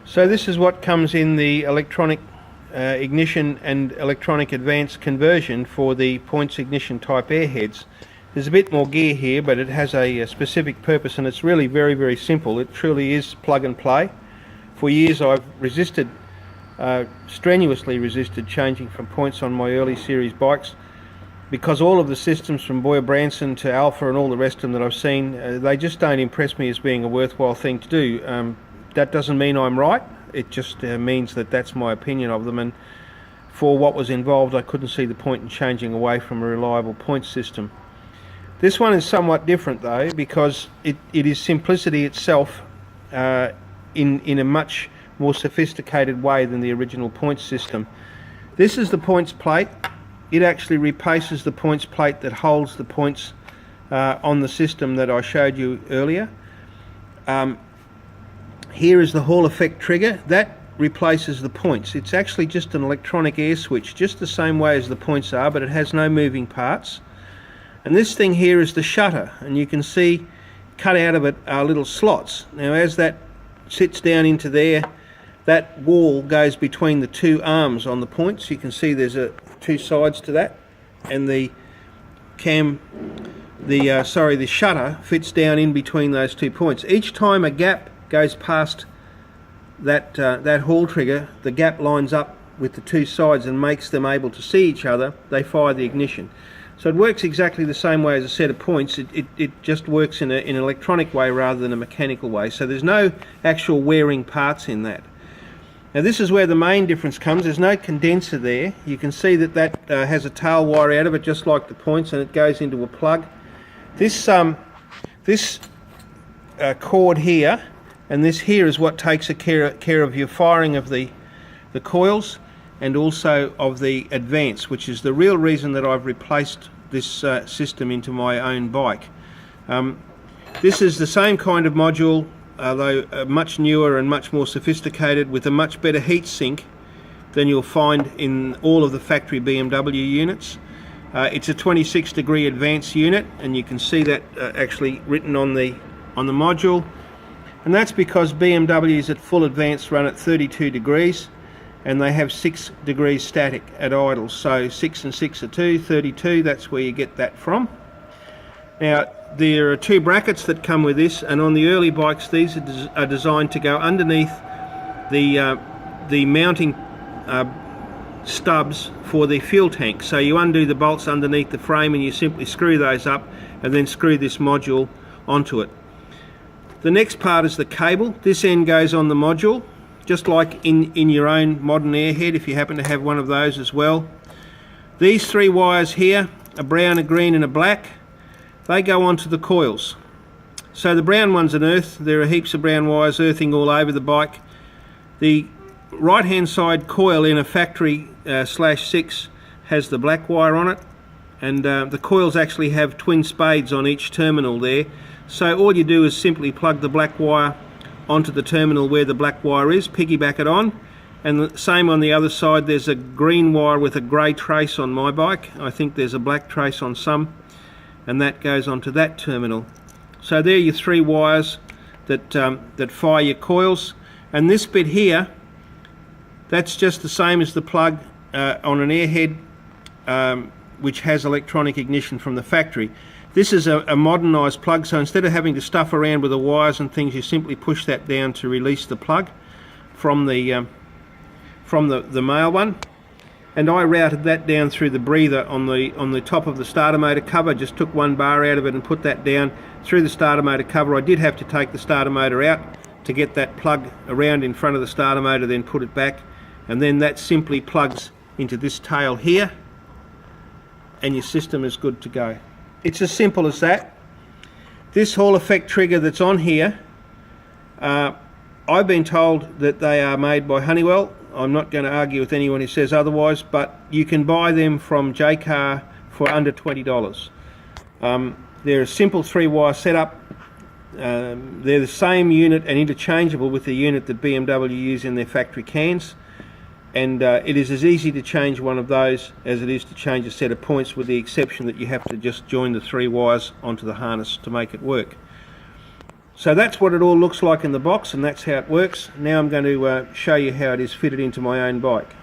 So this is what comes in the electronic ignition and electronic advanced conversion for the points ignition type airheads. There's a bit more gear here, but it has a specific purpose, and it's really very simple. It truly is plug and play. For years I've strenuously resisted changing from points on my early series bikes, because all of the systems from Boyer Branson to Alpha and all the rest of them that I've seen, they just don't impress me as being a worthwhile thing to do. That doesn't mean I'm right, it just means that that's my opinion of them, and for what was involved I couldn't see the point in changing away from a reliable point system. This one is somewhat different though, because it is simplicity itself in a much more sophisticated way than the original points system. This is the points plate. It actually replaces the points plate that holds the points on the system that I showed you earlier. Here is the Hall effect trigger. That replaces the points. It's actually just an electronic air switch, just the same way as the points are, but it has no moving parts. And this thing here is the shutter, and you can see cut out of it are little slots. Now as that sits down into there, that wall goes between the two arms on the points. You can see there's two sides to that, and the shutter fits down in between those 2 points. Each time a gap goes past that Hall trigger, the gap lines up with the two sides and makes them able to see each other. They fire the ignition. So it works exactly the same way as a set of points. It just works in an electronic way rather than a mechanical way. So there's no actual wearing parts in that. Now this is where the main difference comes. There's no condenser there. You can see that has a tail wire out of it, just like the points, and it goes into a plug. This cord here and this here is what takes care of your firing of the coils, and also of the advance, which is the real reason that I've replaced this system into my own bike. This is the same kind of module, although much newer and much more sophisticated, with a much better heat sink than you'll find in all of the factory BMW units. It's a 26-degree advance unit, and you can see that actually written on the module, and that's because BMWs at full advance run at 32 degrees, and they have 6 degrees static at idle. So 6 and 6 are 32, that's where you get that from. Now there are 2 brackets that come with this, and on the early bikes these are designed to go underneath the mounting stubs for the fuel tank. So you undo the bolts underneath the frame and you simply screw those up and then screw this module onto it. The next part is the cable. This end goes on the module, just like in your own modern airhead, if you happen to have one of those as well. These 3 wires here, a brown, a green and a black, they go onto the coils. So the brown one's an earth. There are heaps of brown wires earthing all over the bike. The right hand side coil in a factory /6 has the black wire on it, and the coils actually have twin spades on each terminal there. So all you do is simply plug the black wire onto the terminal where the black wire is, piggyback it on, and the same on the other side. There's a green wire with a grey trace on my bike. I think there's a black trace on some, and that goes onto that terminal. So there are your 3 wires that fire your coils, and this bit here, that's just the same as the plug on an airhead which has electronic ignition from the factory. This is a modernised plug, so instead of having to stuff around with the wires and things, you simply push that down to release the plug from the male one. And I routed that down through the breather on the top of the starter motor cover. Just took 1 bar out of it and put that down through the starter motor cover. I did have to take the starter motor out to get that plug around in front of the starter motor, then put it back, and then that simply plugs into this tail here, and your system is good to go. It's as simple as that. This Hall effect trigger that's on here, I've been told that they are made by Honeywell. I'm not going to argue with anyone who says otherwise, but you can buy them from JCar for under $20. They're a simple 3-wire setup. They're the same unit and interchangeable with the unit that BMW use in their factory cans, and it is as easy to change one of those as it is to change a set of points, with the exception that you have to just join the 3 wires onto the harness to make it work. So that's what it all looks like in the box, and that's how it works. Now I'm going to show you how it is fitted into my own bike.